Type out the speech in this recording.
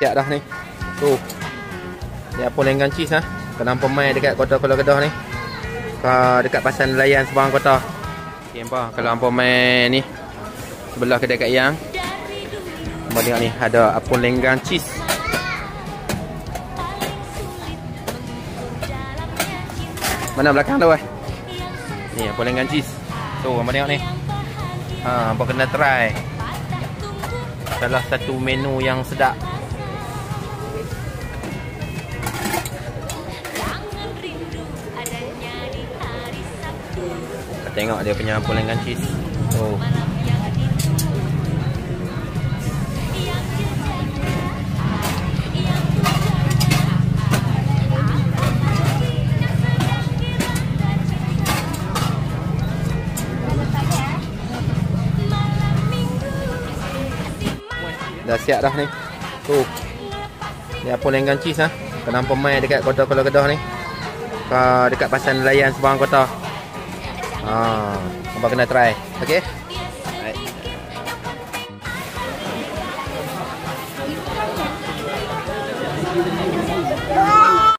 Siap dah ni. Tu. Ni apa lenggang cheese ha. Kena pemain dekat Kota Kuala Kedah ni. Dekat pasar nelayan Sebarang Kota. Okay, nampak kalau hampa main ni sebelah kedai Kak Yang. Hampa tengok ni ada apun lenggang cheese. Mana belakang tu ni apun lenggang cheese. Tu hampa tengok ni. Hampa kena try. Salah satu menu yang sedap. Tengok dia punya apun lenggang cheese. Oh. Dah siap dah ni. Tu. Ni apun lenggang cheese ha. Kena pemain dekat Kota Kuala Kedah ni. Dekat pasar nelayan Sebarang Kota. Hampa kena try. Okey. Baik. Wow.